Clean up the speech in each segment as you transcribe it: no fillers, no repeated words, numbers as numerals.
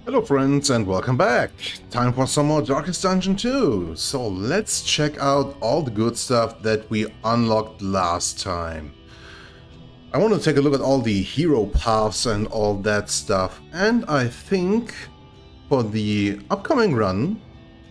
Hello friends and welcome back. Time for some more Darkest Dungeon 2. So let's check out all the good stuff that we unlocked last time. I want to take a look at all the hero paths and all that stuff. And I think for the upcoming run,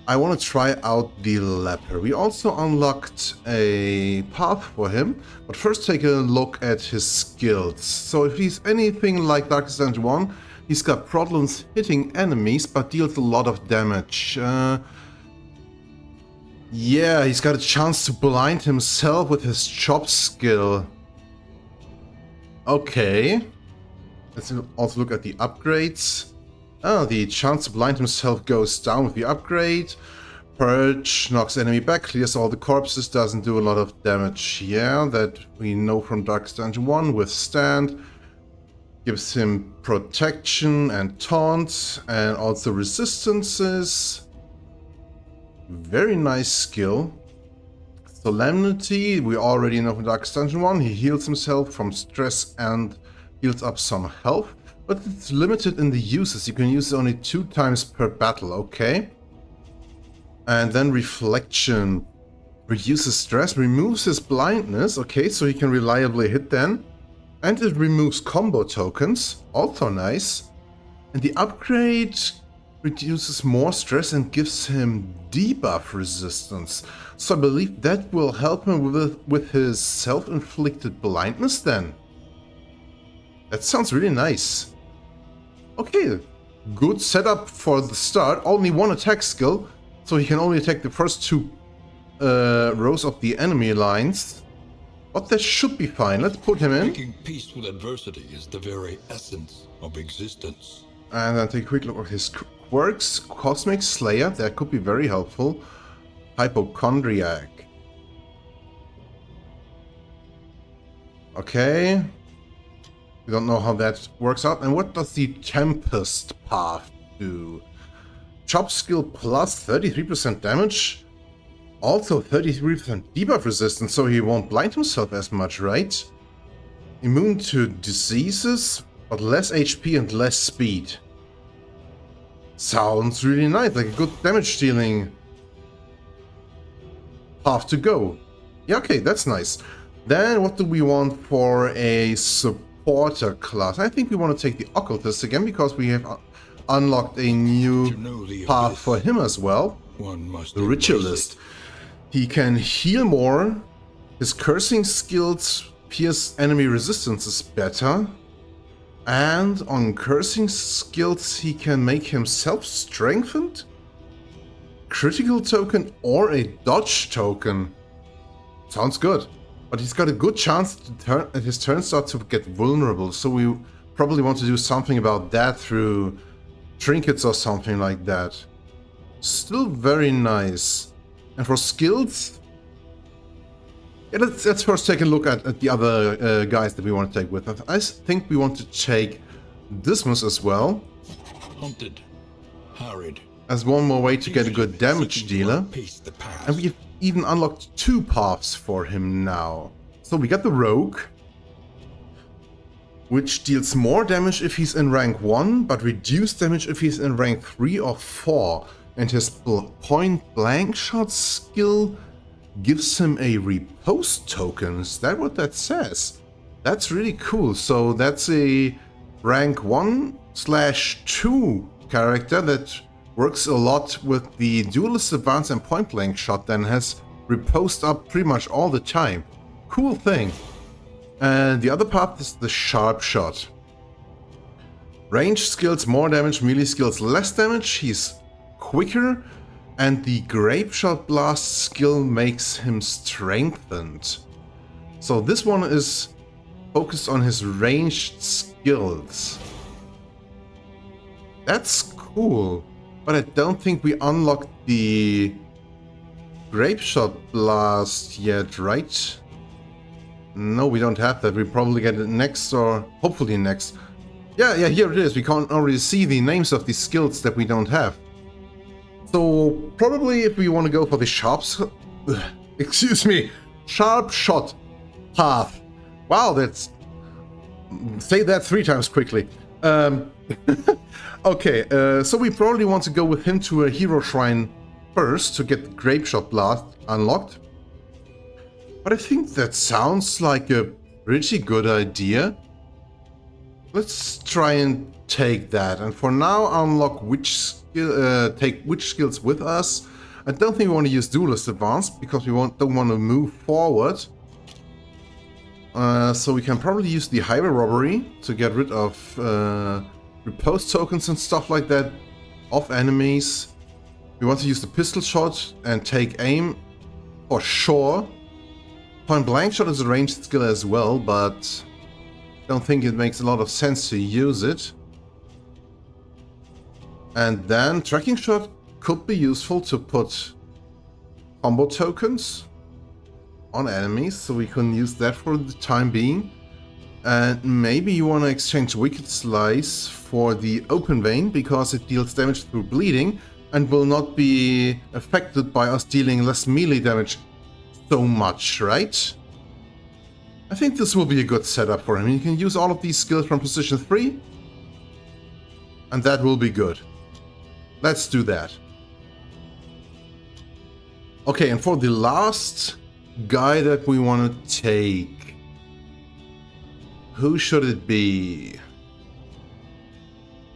I want to try out the leper. We also unlocked a path for him, but first take a look at his skills. So if he's anything like Darkest Dungeon 1, he's got problems hitting enemies, but deals a lot of damage. Yeah, he's got a chance to blind himself with his chop skill. Okay. Let's also look at the upgrades. Oh, the chance to blind himself goes down with the upgrade. Purge knocks enemy back, clears all the corpses, doesn't do a lot of damage. Yeah, that we know from Darkest Dungeon 1. Withstand gives him protection and taunt, and also resistances. Very nice skill. Solemnity, we already know from Darkest Dungeon 1. He heals himself from stress and heals up some health. But it's limited in the uses. You can use it only 2 times per battle, okay? And then Reflection. Reduces stress, removes his blindness, okay, so he can reliably hit then. And it removes combo tokens, also nice. And the upgrade reduces more stress and gives him debuff resistance. So I believe that will help him with his self-inflicted blindness then. That sounds really nice. Okay, good setup for the start. Only 1 attack skill, so he can only attack the first 2 rows of the enemy lines. But that should be fine. Let's put him in. Making peace with adversity is the very essence of existence. And then take a quick look at his quirks. Cosmic Slayer, that could be very helpful. Hypochondriac. Okay. We don't know how that works out. And what does the Tempest path do? Chop skill plus 33% damage. Also 33% debuff resistance, so he won't blind himself as much, right? Immune to diseases, but less HP and less speed. Sounds really nice, like a good damage dealing path to go. Yeah, okay, that's nice. Then what do we want for a supporter class? I think we want to take the Occultist again, because we have unlocked a new path for him as well. The Ritualist. He can heal more, his cursing skills pierce enemy resistances better, and on cursing skills he can make himself strengthened, critical token, or a dodge token. Sounds good, but he's got a good chance to his turn starts to get vulnerable, so we probably want to do something about that through trinkets or something like that. Still very nice. And for skills, yeah, let's first take a look at the other guys that we want to take with us. I think we want to take Dismas as well. Hunted, harried. As one more way to get a good damage dealer. And we've even unlocked 2 paths for him now. So we got the Rogue, which deals more damage if he's in rank 1, but reduced damage if he's in rank 3 or 4. And his point blank shot skill gives him a riposte token. Is that what that says? That's really cool. So that's a rank 1/2 character that works a lot with the Duelist Advance and point blank shot, then has riposte up pretty much all the time. Cool thing. And the other path is the Sharp Shot. Range skills more damage, melee skills less damage. He's quicker, and the Grape Shot Blast skill makes him strengthened. So this one is focused on his ranged skills. That's cool, but I don't think we unlocked the Grape Shot Blast yet, right? No, we don't have that. We probably get it next, or hopefully next. Yeah, here it is. We can't already see the names of the skills that we don't have. So probably if we want to go for the sharp shot path. Wow, say that 3 times quickly. Okay, so we probably want to go with him to a hero shrine first to get the Grape Shot Blast unlocked. But I think that sounds like a pretty good idea. Let's try and take that, and for now unlock which skill, take which skills with us. I don't think we want to use Duelist Advanced because we don't want to move forward. So we can probably use the Highway Robbery to get rid of repose tokens and stuff like that off enemies. We want to use the Pistol Shot and take aim for sure. Point Blank Shot is a ranged skill as well, but I don't think it makes a lot of sense to use it. And then Tracking Shot could be useful to put combo tokens on enemies, so we can use that for the time being. And maybe you want to exchange Wicked Slice for the Open Vein, because it deals damage through bleeding and will not be affected by us dealing less melee damage so much, right? I think this will be a good setup for him. You can use all of these skills from position 3, and that will be good. Let's do that. Okay, and for the last guy that we want to take, who should it be?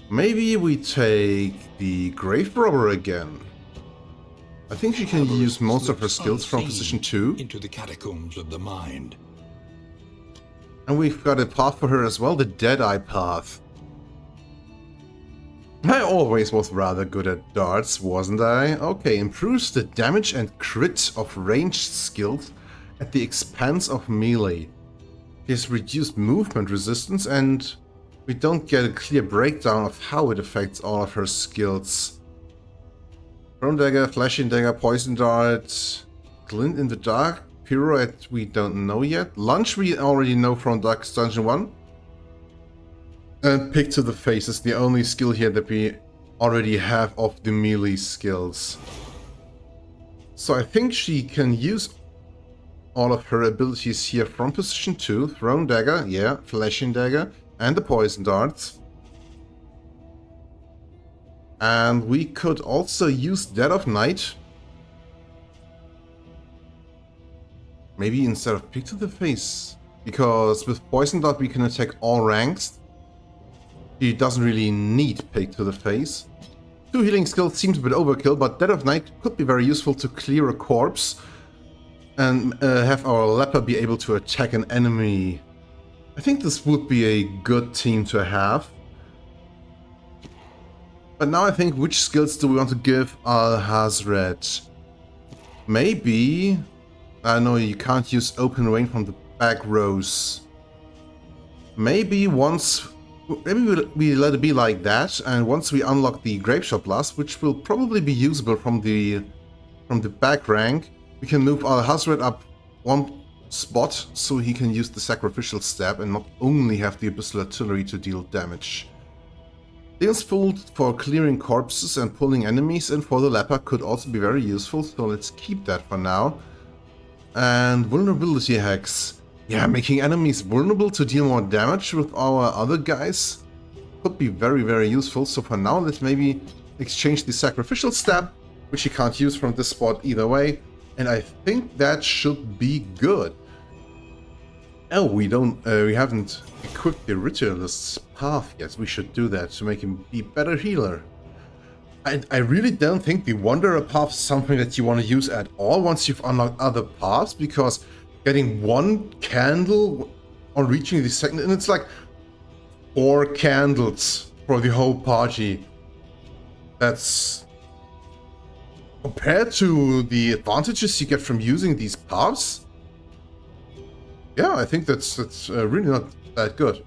Maybe we take the Grave Robber again. I think she can use most of her skills from position 2. Into the catacombs of the mind. And we've got a path for her as well, the Deadeye path. I always was rather good at darts, wasn't I? Okay, improves the damage and crit of ranged skills at the expense of melee. He has reduced movement resistance, and we don't get a clear breakdown of how it affects all of her skills. Thrown Dagger, Flashing Dagger, Poison Dart, Glint in the Dark, Pirouette we don't know yet. Lunge we already know from Darkest Dungeon 1. And Pick to the Face is the only skill here that we already have of the melee skills. So I think she can use all of her abilities here from position 2. Thrown Dagger, yeah, Flashing Dagger, and the Poison Darts. And we could also use Dead of Night. Maybe instead of Pick to the Face. Because with Poison Dart we can attack all ranks. He doesn't really need Pick to the Face. 2 healing skills seems a bit overkill, but Dead of Night could be very useful to clear a corpse and have our leper be able to attack an enemy. I think this would be a good team to have. But now I think, which skills do we want to give Al-Hazred? Maybe... I know you can't use Open Rain from the back rows. Maybe once... Maybe we let it be like that, and once we unlock the Grape Shot Blast, which will probably be usable from the back rank, we can move Al-Hazred up one spot so he can use the Sacrificial Stab and not only have the Abyssal Artillery to deal damage. Deals Fooled for clearing corpses and pulling enemies in for the leper could also be very useful, so let's keep that for now. And Vulnerability Hacks. Yeah, making enemies vulnerable to deal more damage with our other guys could be very, very useful. So for now, let's maybe exchange the Sacrificial Stab, which you can't use from this spot either way. And I think that should be good. Oh, we haven't equipped the Ritualist's Path yet. We should do that to make him be better healer. I really don't think the Wanderer Path is something that you want to use at all once you've unlocked other paths, because getting 1 candle on reaching the second, and it's like 4 candles for the whole party. That's... compared to the advantages you get from using these paths, yeah, I think that's really not that good.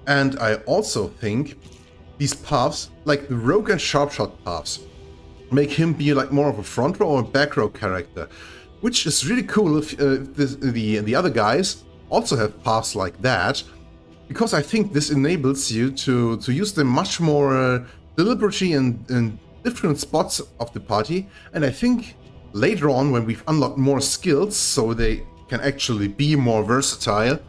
And I also think these paths, like the Rogue and Sharpshot paths, make him be like more of a front row or back row character, which is really cool if the other guys also have paths like that, because I think this enables you to use them much more deliberately in different spots of the party. And I think later on, when we've unlocked more skills so they can actually be more versatile,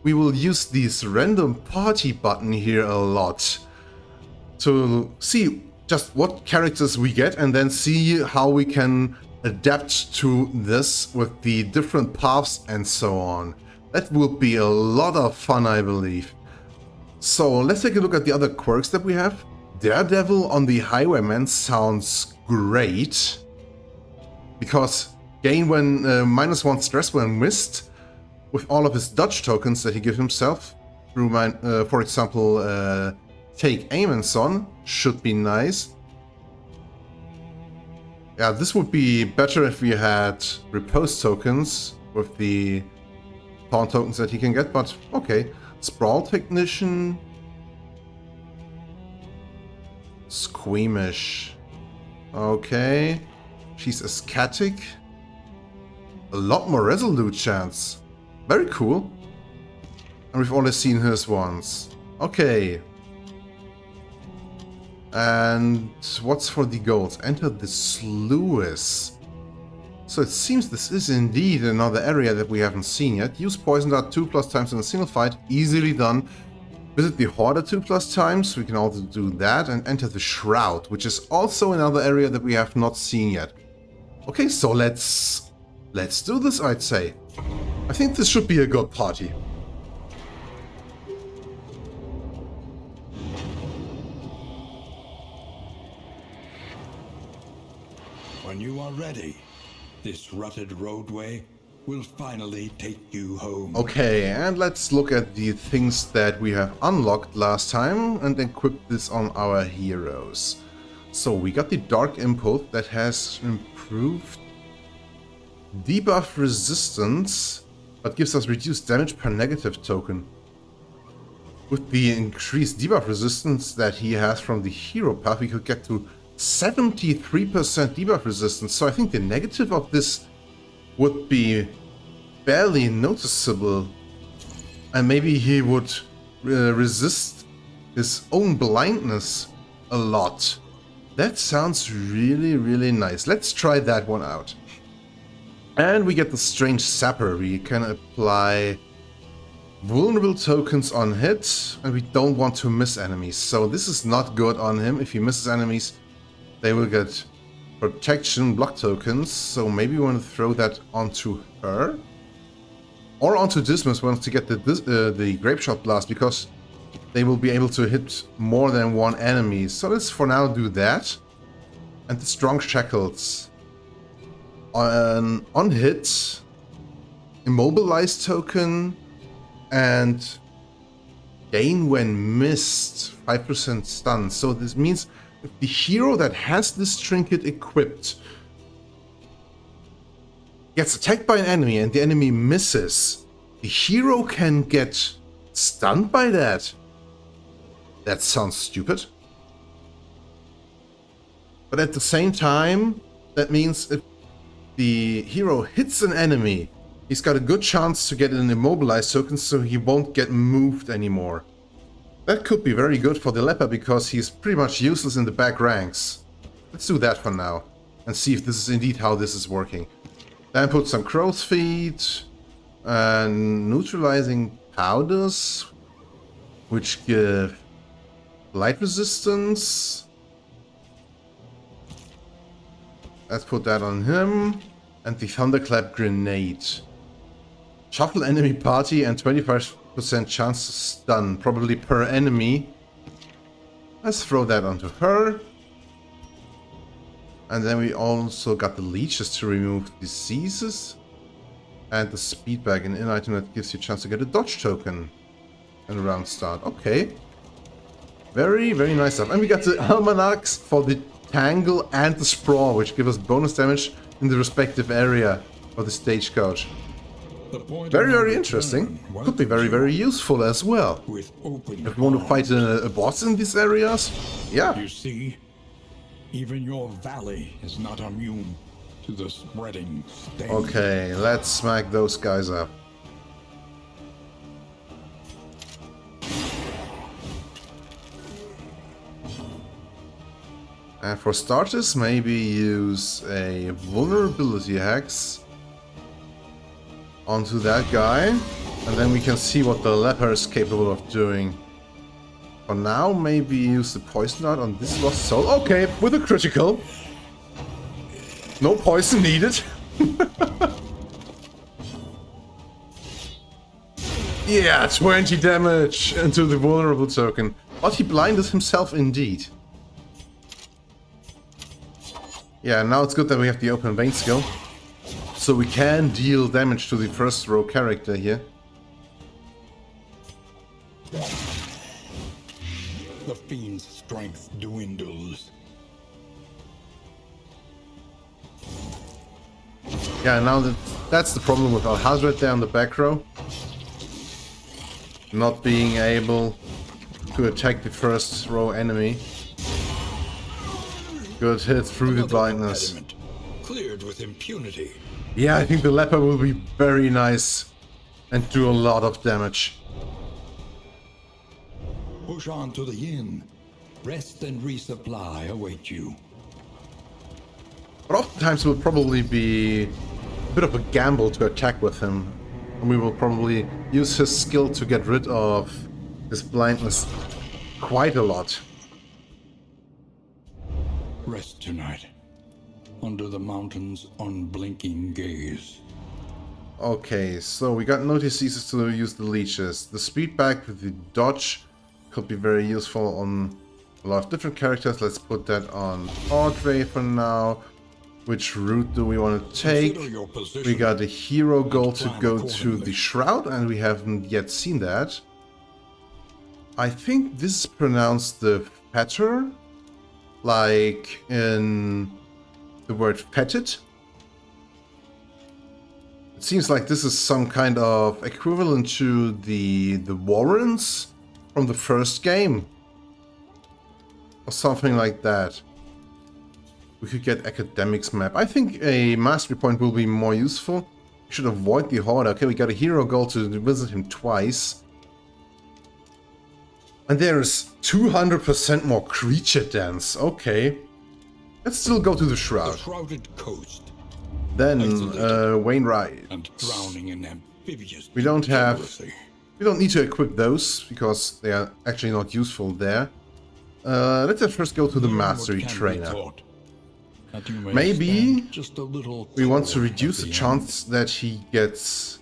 we will use this random party button here a lot to see just what characters we get and then see how we can adapt to this with the different paths and so on. That will be a lot of fun, I believe. So let's take a look at the other quirks that we have. Daredevil on the Highwayman sounds great because gain when -1 stress when missed with all of his dodge tokens that he gives himself through, for example, take aim and so on, should be nice. Yeah, this would be better if we had repose tokens with the taunt tokens that he can get, but okay. Sprawl Technician. Squeamish. Okay. She's ascetic. A lot more resolute chance. Very cool. And we've only seen hers once. Okay. And what's for the goals? Enter the sluice. So it seems this is indeed another area that we haven't seen yet. Use Poison Dart 2+ times in a single fight. Easily done. Visit the Hoarder 2+ times. We can also do that. And enter the Shroud, which is also another area that we have not seen yet. Okay, so let's do this, I'd say. I think this should be a good party. When you are ready, this rutted roadway will finally take you home. Okay, and let's look at the things that we have unlocked last time and equip this on our heroes. So we got the Dark Impulse that has improved debuff resistance, but gives us reduced damage per negative token. With the increased debuff resistance that he has from the hero path, we could get to 73% debuff resistance. So I think the negative of this would be barely noticeable. And maybe he would resist his own blindness a lot. That sounds really, really nice. Let's try that one out. And we get the Strange Sapper. We can apply vulnerable tokens on hit, and we don't want to miss enemies. So this is not good on him. If he misses enemies, they will get protection block tokens. So maybe we want to throw that onto her. Or onto Dismas once to get the Grape Shot Blast, because they will be able to hit more than one enemy. So let's for now do that. And the Strong Shackles. On hit, Immobilize token, and gain when missed 5% stun. So this means if the hero that has this trinket equipped gets attacked by an enemy and the enemy misses, the hero can get stunned by that. That sounds stupid. But at the same time, that means if the hero hits an enemy, he's got a good chance to get an immobilized token, so he won't get moved anymore. That could be very good for the leper, because he's pretty much useless in the back ranks. Let's do that for now, and see if this is indeed how this is working. Then put some crow's feet, and neutralizing powders, which give light resistance. Let's put that on him. And the Thunderclap Grenade. Shuffle enemy party and 25% chance to stun, probably per enemy. Let's throw that onto her. And then we also got the leeches to remove diseases. And the speed bag, an in-item that gives you a chance to get a dodge token. And a round start. Okay. Very, very nice stuff. And we got the Almanacs for the Tangle and the Sprawl, which give us bonus damage in the respective area of the stagecoach. Very, very interesting. Could be very, very useful as well. If you want to fight a boss in these areas, yeah. You see, even your valley is not immune to the spreading stain. Okay, let's smack those guys up. And for starters, maybe use a vulnerability hex onto that guy. And then we can see what the leper is capable of doing. For now, maybe use the poison dart on this lost soul. Okay, with a critical. No poison needed. Yeah, 20 damage into the vulnerable token. But he blinded himself indeed. Yeah, now it's good that we have the open vein skill. So we can deal damage to the first row character here. The fiend's strength dwindles. Yeah, now that's the problem with Al-Hazred there on the back row. Not being able to attack the first row enemy. Good hit through the blindness. Cleared with impunity. Yeah, I think the leper will be very nice and do a lot of damage. Push on to the inn. Rest and resupply await you. But oftentimes it will probably be a bit of a gamble to attack with him. And we will probably use his skill to get rid of his blindness quite a lot. Rest tonight. Under the mountain's unblinking gaze. Okay, so we got no diseases to use the leeches. The speed back with the dodge could be very useful on a lot of different characters. Let's put that on Audrey for now. Which route do we want to take? We got a hero goal to go to the Shroud, and we haven't yet seen that. I think this is pronounced the fetter, like in the word fetid. It seems like this is some kind of equivalent to the Warrens from the first game. Or something like that. We could get academics map. I think a mastery point will be more useful. We should avoid the horde. Okay, we got a hero goal to visit him twice. And there is 200% more creature dance. Okay. Let's still go to the Shroud. The shrouded coast. Then, Wainwright. And drowning in amphibious We don't jealousy. need to equip those, because they are actually not useful there. Let's just first go to the Learn what mastery can be trainer. taught, that you may Maybe stand just a little we want to taller reduce at the the chance that he gets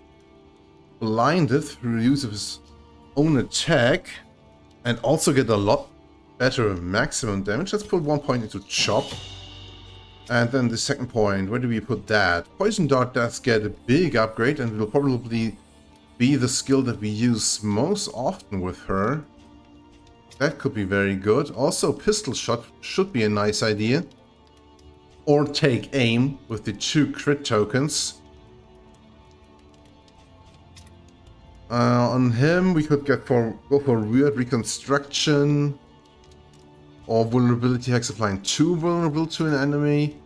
blinded through the use of his own attack, and also get a lot better maximum damage. Let's put 1 point into chop. And then the second point, where do we put that? Poison dart does get a big upgrade, and will probably be the skill that we use most often with her. That could be very good. Also, pistol shot should be a nice idea. Or take aim with the 2 crit tokens. On him, we could go for weird reconstruction. Or vulnerability hex applying 2 vulnerable to an enemy.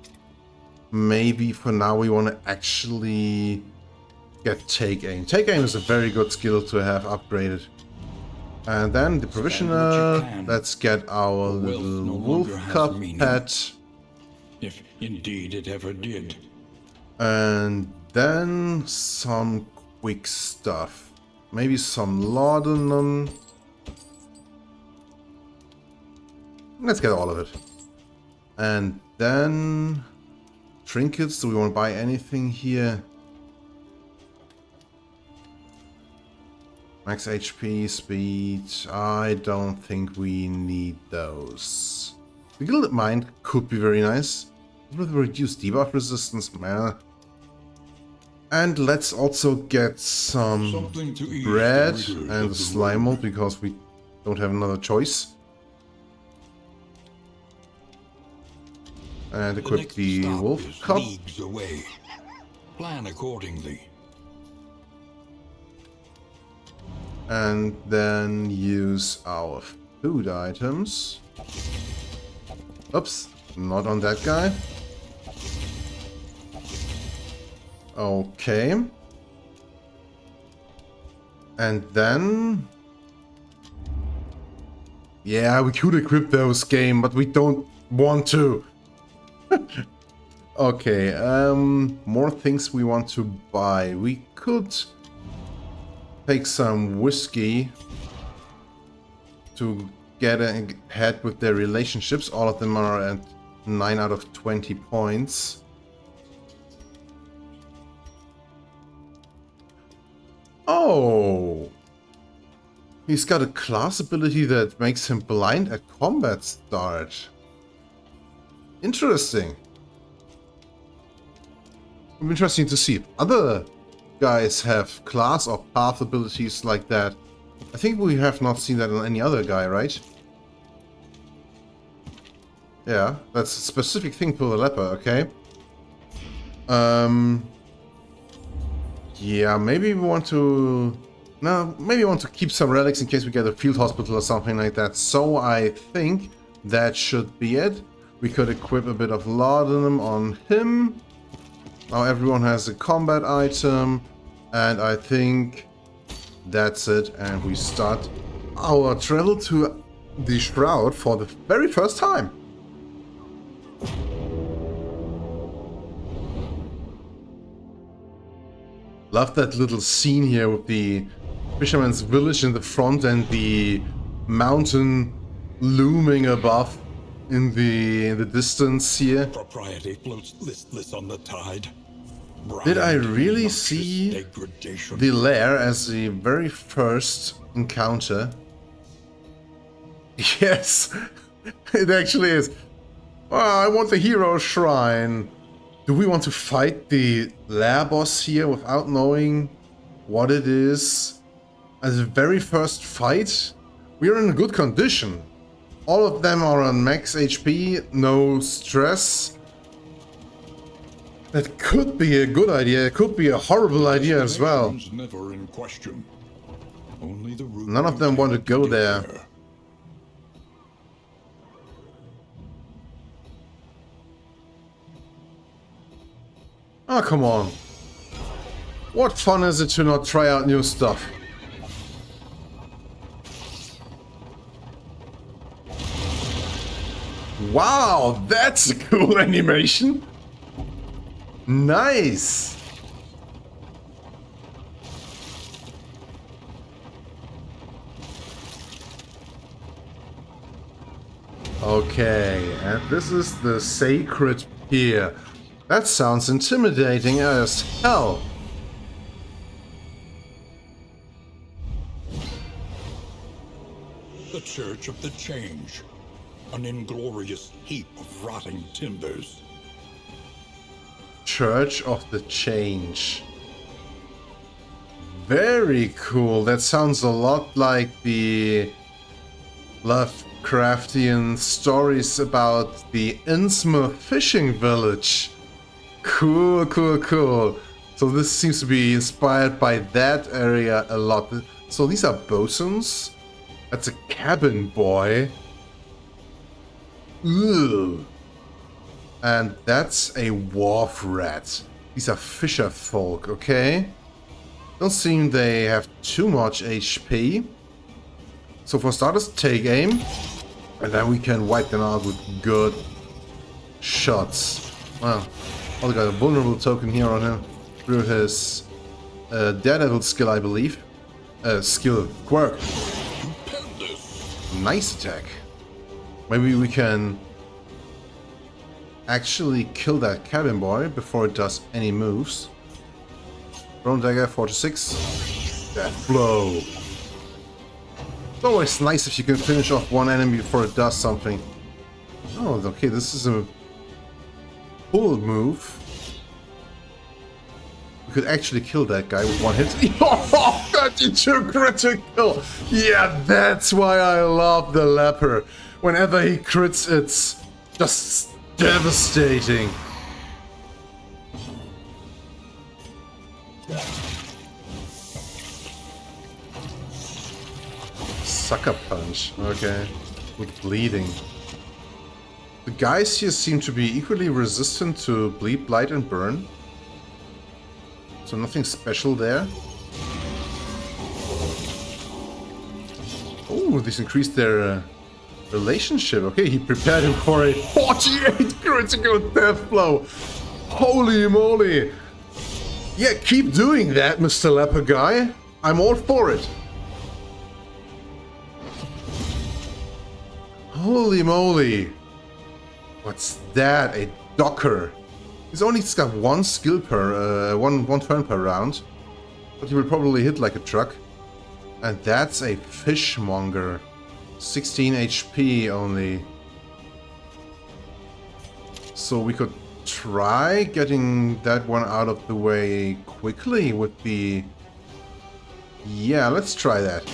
Maybe for now we want to actually get take aim. Take aim is a very good skill to have upgraded. And then the provisioner. Let's get our little wolf cup pet. If indeed it ever did. And then some quick stuff. Maybe some laudanum. Let's get all of it. And then trinkets. Do we want to buy anything here? Max HP, speed. I don't think we need those. The Gilded Mind could be very nice. With reduced debuff resistance, man. And let's also get some bread and slime mold, because we don't have another choice. And equip the wolf cup. Away. Plan accordingly. And then use our food items. Oops, not on that guy. Okay. And then... yeah, we could equip those game, but we don't want to. Okay, more things we want to buy. We could take some whiskey to get ahead with their relationships. All of them are at 9 out of 20 points. Oh! He's got a class ability that makes him blind at combat start. Interesting. It'll be interesting to see if other guys have class or path abilities like that. I think we have not seen that on any other guy, right? Yeah, that's a specific thing for the leper, okay? Yeah, maybe we want to... No, maybe we want to keep some relics in case we get a field hospital or something like that. So I think that should be it. We could equip a bit of laudanum on him. Now everyone has a combat item. And I think that's it. And we start our travel to the Shroud for the very first time. Love that little scene here with the fisherman's village in the front and the mountain looming above in the distance here. Propriety floats listless on the tide. Did I really see the lair as the very first encounter? Yes, it actually is. Oh, I want the hero shrine. Do we want to fight the lair boss here without knowing what it is? As the very first fight, we are in a good condition. All of them are on max HP, no stress. That could be a good idea, it could be a horrible idea as well. Never in question. Only the None of them want to go there. Oh, come on. What fun is it to not try out new stuff? Wow, that's a cool animation. Nice. Okay, and this is the sacred pier. That sounds intimidating as hell. The Church of the Change. An inglorious heap of rotting timbers. Church of the Change. Very cool. That sounds a lot like the Lovecraftian stories about the Innsmouth fishing village. Cool, cool, cool. So this seems to be inspired by that area a lot. So these are bosuns. That's a cabin boy. Ugh. And that's a wharf rat. These are fisher folk, okay? Don't seem they have too much HP. So for starters, take aim. And then we can wipe them out with good shots. Well, also got a vulnerable token here on him through his Daredevil skill, I believe. Skill quirk. Nice attack. Maybe we can actually kill that cabin boy before it does any moves. Thrown dagger, 4 to 6. Death blow. It's always nice if you can finish off one enemy before it does something. Oh, okay, this is a full move. We could actually kill that guy with one hit. Oh, 32 critical! Yeah, that's why I love the leper. Whenever he crits, it's just devastating. Sucker punch. Okay. With bleeding. The guys here seem to be equally resistant to bleed, blight, and burn. So nothing special there. Oh, this increased their relationship. Okay, he prepared him for a 48 critical death blow. Holy moly. Yeah, keep doing that, Mr. Leper guy. I'm all for it. Holy moly. What's that? A docker. He's only got one skill per one turn per round, but he will probably hit like a truck. And that's a fishmonger. 16 HP only. So we could try getting that one out of the way quickly. Would be... Yeah, let's try that.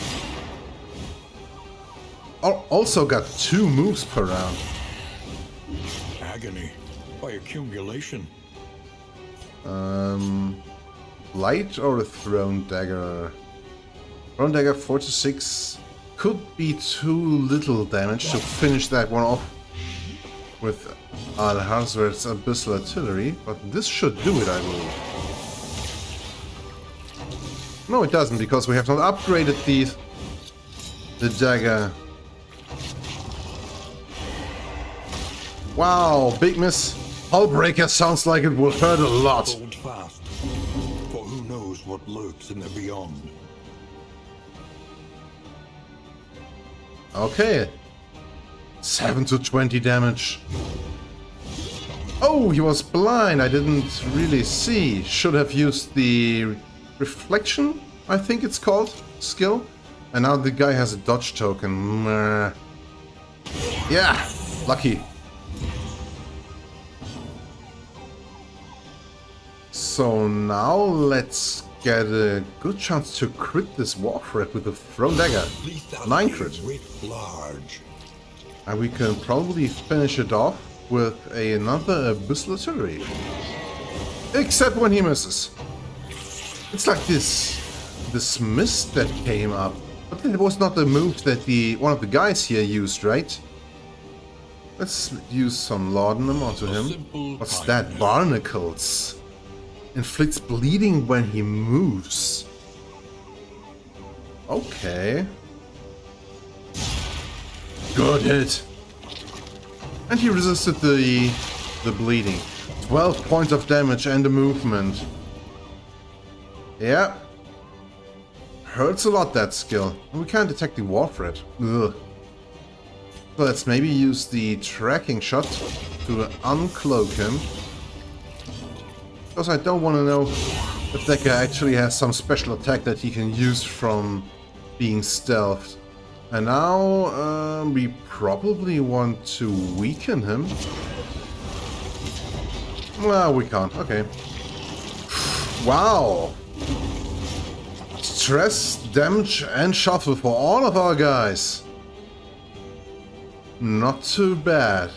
Also got 2 moves per round. Agony by accumulation. Light or a thrown dagger? Thrown dagger 4 to 6 could be too little damage to finish that one off with Al-Hazred's Abyssal Artillery, but this should do it, I believe. No, it doesn't, because we have not upgraded the dagger. Wow, big miss. Hullbreaker sounds like it will hurt a lot. Hold fast, for who knows what lurks in the beyond. Okay. 7 to 20 damage. Oh, he was blind. I didn't really see. Should have used the reflection, I think it's called, skill. And now the guy has a dodge token. Yeah, lucky. So now let's get a good chance to crit this war threat with a thrown dagger. 9 crit. Large. And we can probably finish it off with another Abyssal Artillery. Except when he misses. It's like this mist that came up. But it was not the move that one of the guys here used, right? Let's use some laudanum onto him. What's that? Barnacles. Inflicts bleeding when he moves. Okay. Good hit. And he resisted the bleeding. 12 points of damage and a movement. Yeah. Hurts a lot, that skill. We can't detect the war threat. Ugh. So let's maybe use the tracking shot to uncloak him. Because I don't want to know if that guy actually has some special attack that he can use from being stealthed. And now we probably want to weaken him. Well, we can't. Okay. Wow. Stress, damage, and shuffle for all of our guys. Not too bad.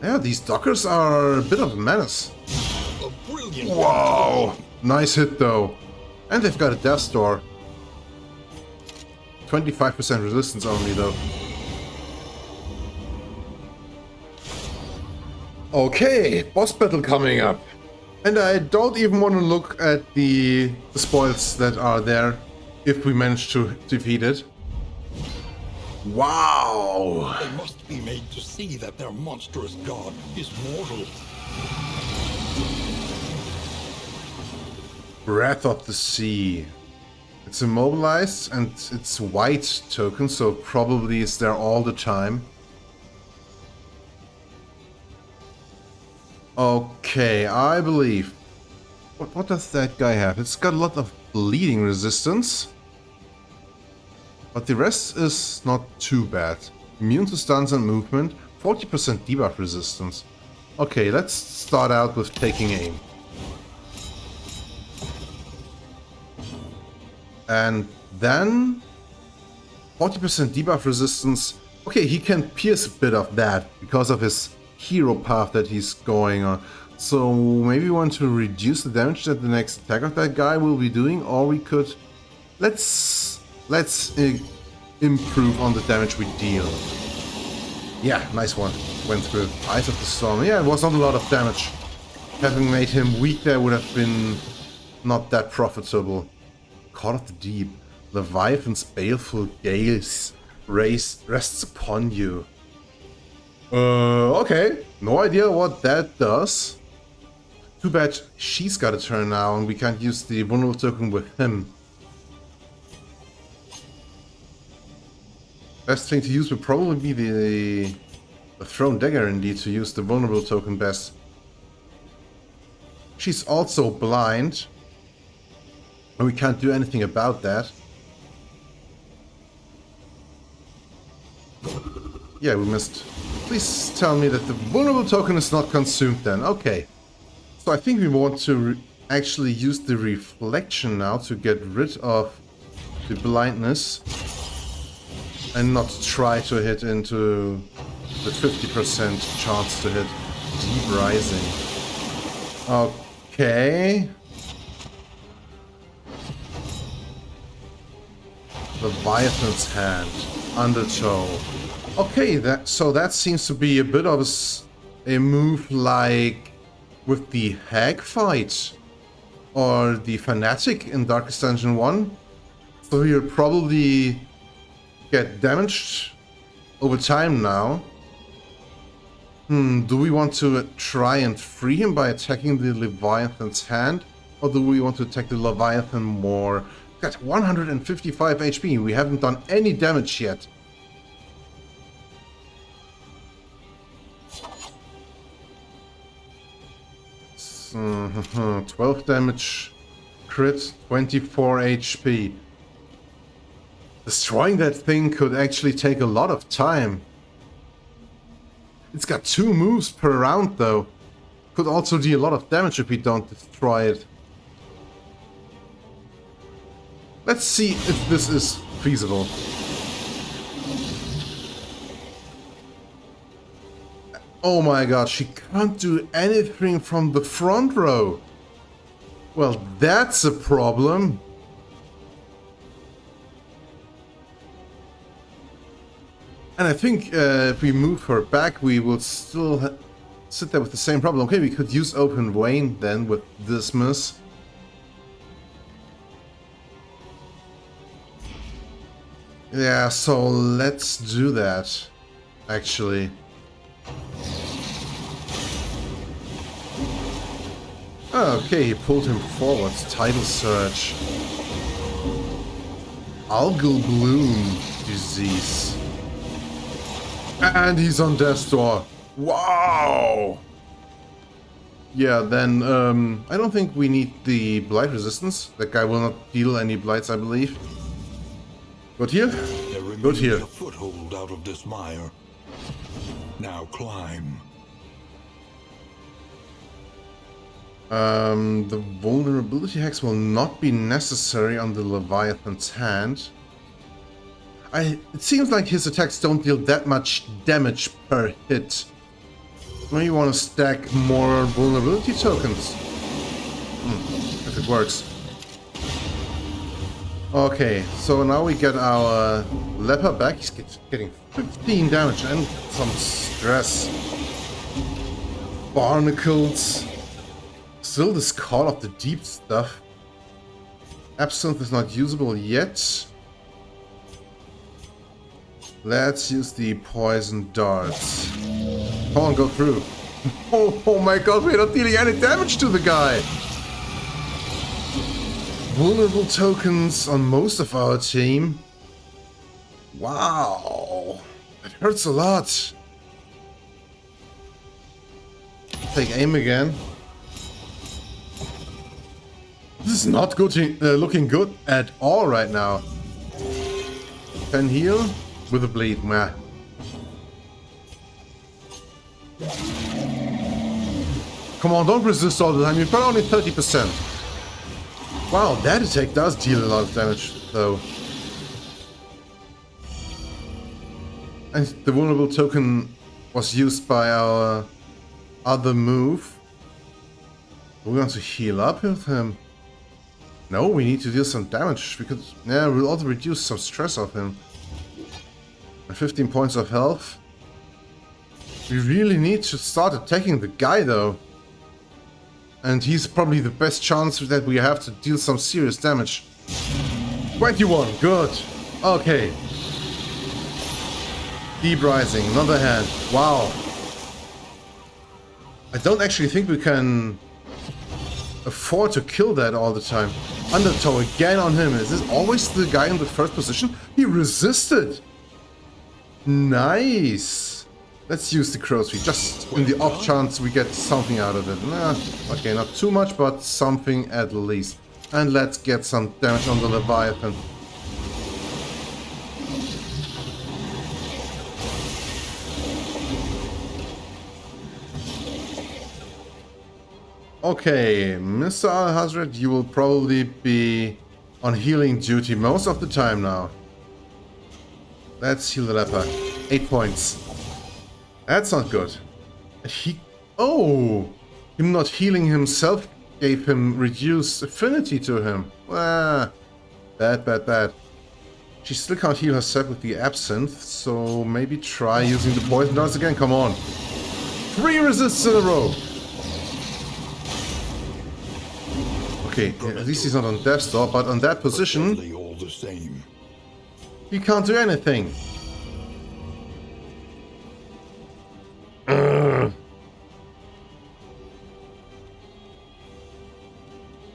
Yeah, these dockers are a bit of a menace. Wow! Nice hit though. And they've got a Death Door. 25% resistance only though. Okay, boss battle coming up. And I don't even want to look at the spoils that are there if we manage to defeat it. Wow! They must be made to see that their monstrous god is mortal. Breath of the Sea. It's immobilized and it's white token, so probably it's there all the time. Okay, I believe. What does that guy have? It's got a lot of bleeding resistance. But the rest is not too bad. Immune to stuns and movement, 40% debuff resistance. Okay, let's start out with taking aim. And then 40% debuff resistance. Okay, he can pierce a bit of that because of his hero path that he's going on. So maybe we want to reduce the damage that the next attack of that guy will be doing, or we could... Let's improve on the damage we deal. Yeah, nice one. Went through. Eyes of the Storm. Yeah, it was not a lot of damage. Having made him weak there would have been not that profitable. Call of the Deep. Leviathan's baleful gaze rests upon you. Okay. No idea what that does. Too bad she's got a turn now and we can't use the vulnerable token with him. Best thing to use would probably be the thrown dagger indeed, to use the vulnerable token best. She's also blind, and we can't do anything about that. Yeah, we missed. Please tell me that the vulnerable token is not consumed then. Okay. So I think we want to actually use the reflection now to get rid of the blindness. And not try to hit into the 50% chance to hit Deep Rising. Okay. Leviathan's Hand. Undertow. Okay, so that seems to be a bit of a move like with the Hag fight. Or the Fanatic in Darkest Dungeon 1. So you'll probably get damaged over time now. Do we want to try and free him by attacking the Leviathan's Hand? Or do we want to attack the Leviathan more? Got 155 HP. We haven't done any damage yet. So, 12 damage. Crit, 24 HP. Destroying that thing could actually take a lot of time. It's got 2 moves per round though. Could also deal a lot of damage if we don't destroy it. Let's see if this is feasible. Oh my god, she can't do anything from the front row. Well, that's a problem. And I think if we move her back, we will still sit there with the same problem. Okay, we could use Open Vein then with Dismiss. Yeah, so let's do that, actually. Okay, he pulled him forward. Tidal Surge. Algal Bloom Disease. And he's on Death's Door. Wow! Yeah, then, I don't think we need the Blight Resistance. That guy will not deal any Blights, I believe. Good here? Good here. A foothold out of this mire. Now climb. The vulnerability hacks will not be necessary on the Leviathan's Hand. It seems like his attacks don't deal that much damage per hit. Maybe you want to stack more vulnerability tokens. If it works. Okay, so now we get our leper back. He's getting 15 damage and some stress. Barnacles. Still this Call of the Deep stuff. Absinthe is not usable yet. Let's use the poison darts. Come on, go through. Oh my god, we're not dealing any damage to the guy. Vulnerable tokens on most of our team. Wow. That hurts a lot. Take aim again. This is not good, looking good at all right now. Can heal with a bleed. Meh. Come on, don't resist all the time. You've got only 30%. Wow, that attack does deal a lot of damage, though. And the vulnerable token was used by our other move. We want to heal up with him. No, we need to deal some damage, because yeah, we'll also reduce some stress off him. And 15 points of health. We really need to start attacking the guy, though. And he's probably the best chance that we have to deal some serious damage. 21, good. Okay. Deep Rising, another hand. Wow. I don't actually think we can afford to kill that all the time. Undertow again on him. Is this always the guy in the first position? He resisted. Nice. Let's use the crow's feet, just in the off chance we get something out of it. Okay, not too much, but something at least. And let's get some damage on the Leviathan. Okay, Mr. Al-Hazred, you will probably be on healing duty most of the time now. Let's heal the leper. 8 points. That's not good. Oh! Him not healing himself gave him reduced affinity to him. Ah, bad. She still can't heal herself with the absinthe, so maybe try using the poison darts again. Come on. 3 resists in a row. Okay, at least he's not on death's door, but on that position, he can't do anything.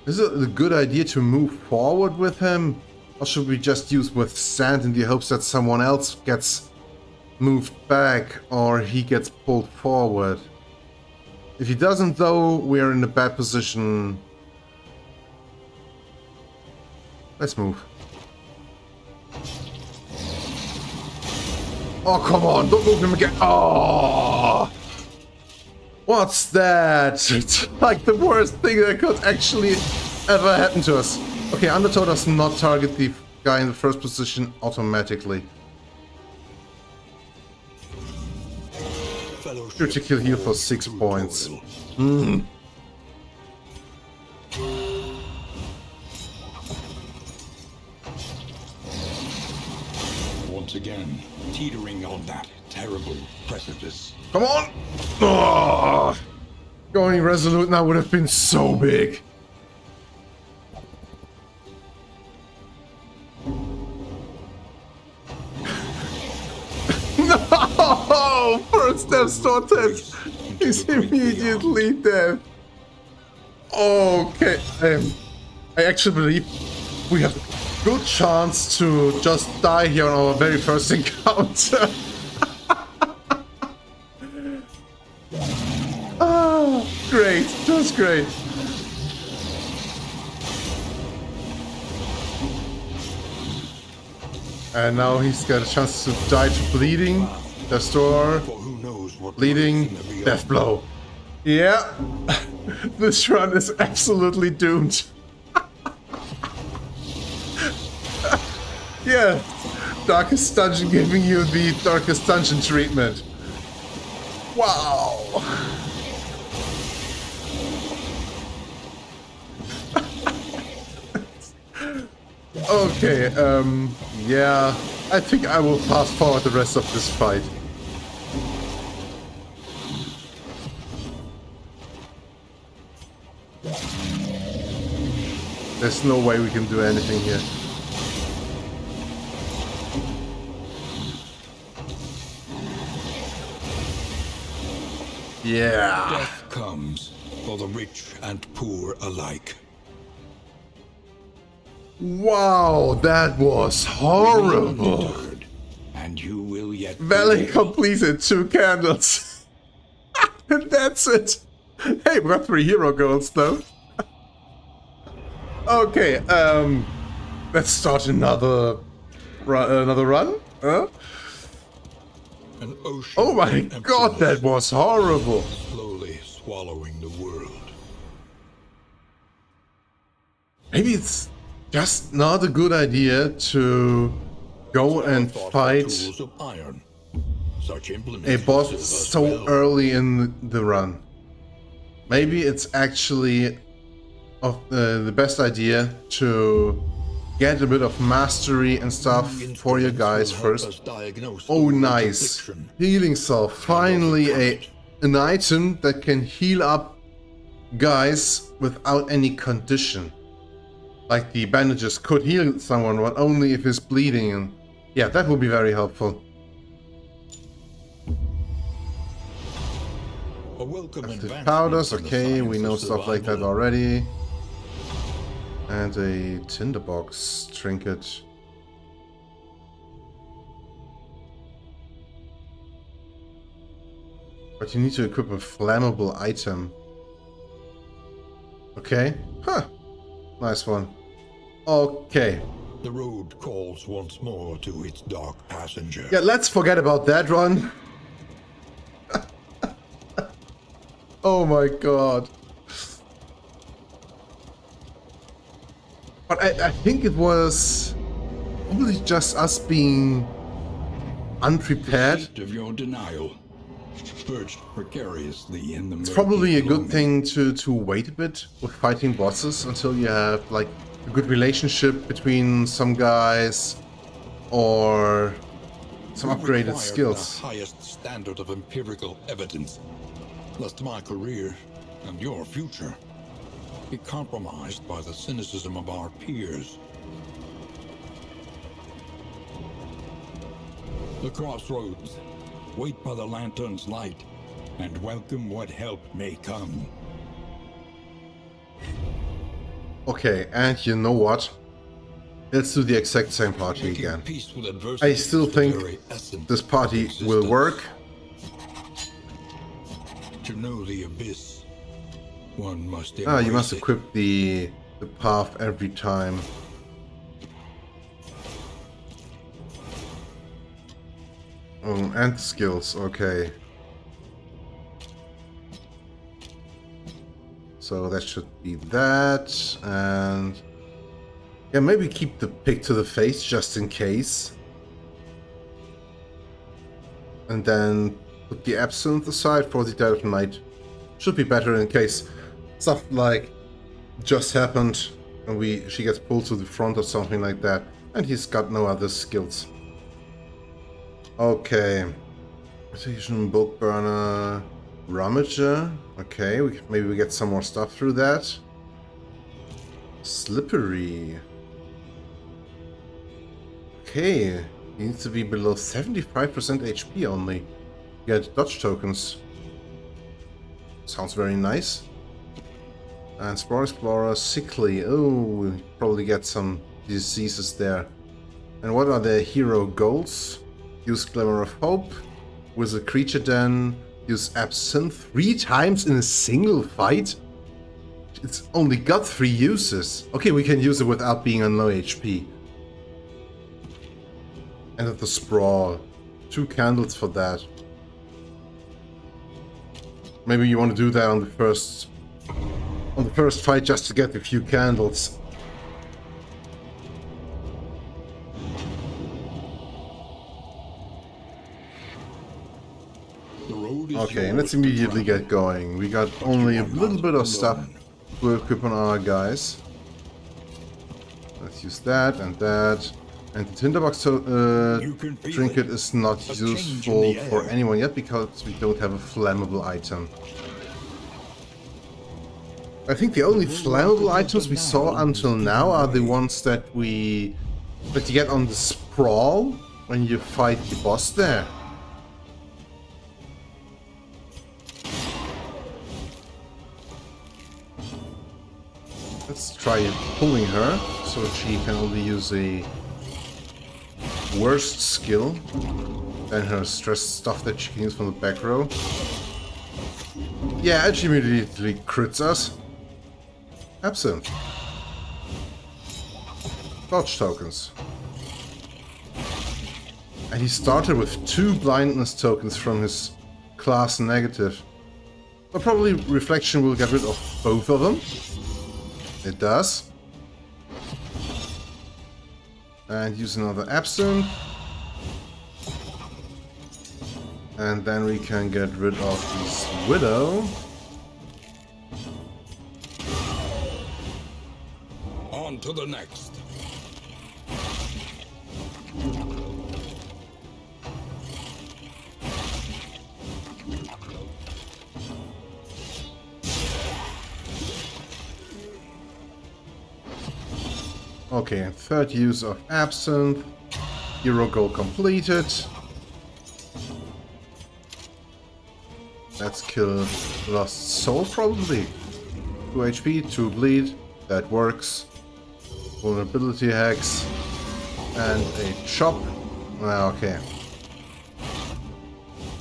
Is it a good idea to move forward with him? Or should we just use withstand in the hopes that someone else gets moved back or he gets pulled forward? If he doesn't though, we're in a bad position. Let's move. Oh, come on, don't move him again. Oh! What's that? It's like the worst thing that could actually ever happen to us. Okay, Undertow does not target the guy in the first position automatically. Critical heal for 6 points. Once again, teetering on that terrible precipice. Come on! Oh, going resolute now would have been so big. No! First step started. He's immediately dead. Okay. I actually believe we have a good chance to just die here on our very first encounter. Great, just great. And now he's got a chance to die to bleeding, death door, bleeding, death blow. Yeah, this run is absolutely doomed. Yeah, Darkest Dungeon giving you the Darkest Dungeon treatment. Wow. Okay, yeah, I think I will fast forward the rest of this fight. There's no way we can do anything here. Yeah. Death comes for the rich and poor alike. Wow, that was horrible. And you will yet Valley completed 2 candles. And that's it. Hey, we got 3 hero goals though. Okay, let's start another run. Huh? An ocean Oh my god, that was horrible. slowly swallowing the world. Maybe it's just not a good idea to go and fight Tools of iron. Such a boss so early in the run. Maybe it's actually the best idea to get a bit of mastery and stuff for your guys first. Oh, nice. Healing Salve. Finally an item that can heal up guys without any condition. Like the bandages could heal someone, but only if he's bleeding. And yeah, that would be very helpful. A welcome Active advancement powders, in the okay, science we know of stuff like that survival. already. And a tinderbox trinket. But you need to equip a flammable item. Okay. Huh. Nice one. Okay. The road calls once more to its dark passenger. Yeah, let's forget about that one. Oh my god. But I think it was probably just us being unprepared. The of your denial, perched precariously in the It's probably a good thing to wait a bit with fighting bosses until you have like a good relationship between some guys or some upgraded skills. The highest standard of empirical evidence, lest my career and your future be compromised by the cynicism of our peers. The crossroads. Wait by the lantern's light, and welcome what help may come. Okay, and you know what? Let's do the exact same party again. I still think this party will work. To know the abyss, one must you must equip the path every time. Oh, and skills, okay. So that should be that, and yeah, maybe keep the pick to the face just in case. And then put the absinthe aside for the Dead of Night. Should be better in case stuff like just happened and she gets pulled to the front or something like that, and he's got no other skills. Okay. Precision bulk burner, rummager. Okay, maybe we get some more stuff through that. Slippery. Okay, he needs to be below 75% HP only. Get dodge tokens. Sounds very nice. And Spore Explorer, sickly. Oh, we'll probably get some diseases there. And what are the hero goals? Use Glimmer of Hope. With a creature den. Use Absinthe 3 times in a single fight? It's only got 3 uses. Okay, we can use it without being on low HP. And at the Sprawl. 2 candles for that. Maybe you want to do that on the first fight just to get a few candles. Okay, and let's immediately get going. We got only a little bit of stuff to equip on our guys. Let's use that and that. And the tinderbox trinket is not useful for anyone yet because we don't have a flammable item. I think the only flammable items we saw until now are the ones that you get on the sprawl when you fight the boss there. Let's try pulling her so she can only use a worse skill than her stress stuff that she can use from the back row. Yeah, and she immediately crits us. Absinthe. Dodge tokens. And he started with 2 blindness tokens from his class negative. But probably Reflection will get rid of both of them. It does. And use another Absinthe. And then we can get rid of this Widow. On to the next. Okay, and 3rd use of Absinthe. Hero goal completed. Let's kill Lost Soul probably. 2 HP, 2 bleed. That works. Vulnerability hacks. And a chop. Okay.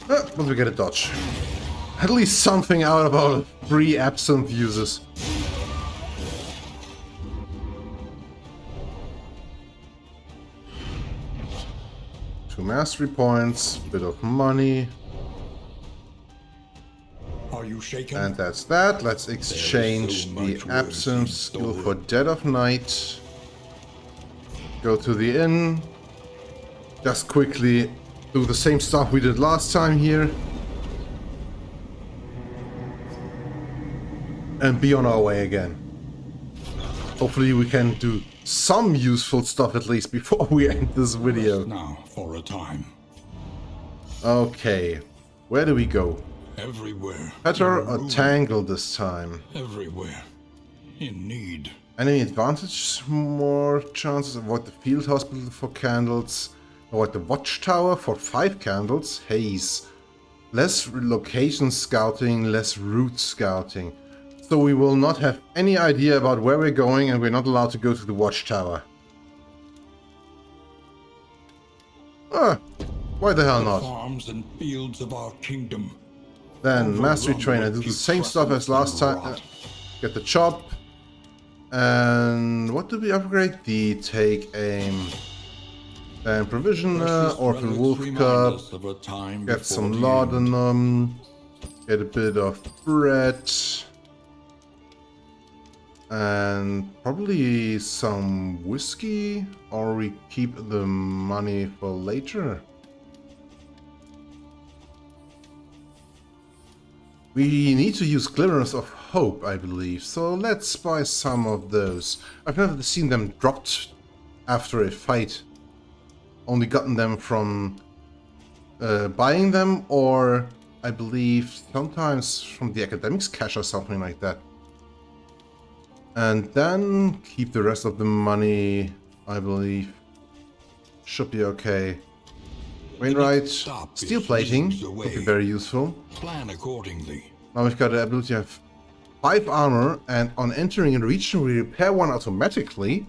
But we get a dodge. At least something out of our 3 absinthe uses. Two mastery points, bit of money. Are you shaken? And that's that. Let's exchange the absinthe skill for Dead of Night. Go to the inn. Just quickly do the same stuff we did last time here. And be on our way again. Hopefully we can do some useful stuff at least before we end this video. Now for a time. Okay, where do we go? Everywhere. Petter or Tangle this time? Everywhere. In need. Enemy advantage, more chances. Avoid the field hospital for candles. Avoid the watchtower for 5 candles. Haze. Less location scouting, less route scouting. So we will not have any idea about where we're going, and we're not allowed to go to the watchtower. Why the hell not? Farms and fields of our kingdom. Then Mastery Trainer, do the same stuff as last time. Get the chop. And what do we upgrade? The Take Aim. Then Provisioner, Orphan Wolf Cup. Get some laudanum. Get a bit of bread. And probably some whiskey, or we keep the money for later. We need to use Glimmers of Hope, I believe, so let's buy some of those. I've never seen them dropped after a fight. Only gotten them from buying them, or I believe sometimes from the academics cache or something like that. And then keep the rest of the money, I believe. Should be okay. Wainwright, steel plating would be very useful. Plan accordingly. Now we've got the ability to have 5 armor, and on entering a region we repair 1 automatically.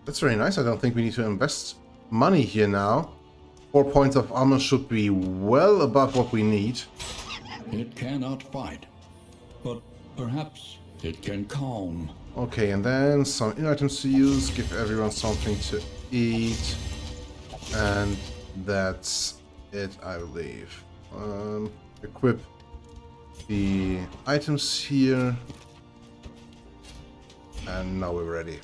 That's very nice. I don't think we need to invest money here now. 4 points of armor should be well above what we need. It cannot fight, but perhaps it can calm. Okay, and then some in items to use. Give everyone something to eat. And that's it, I believe. Equip the items here. And now we're ready.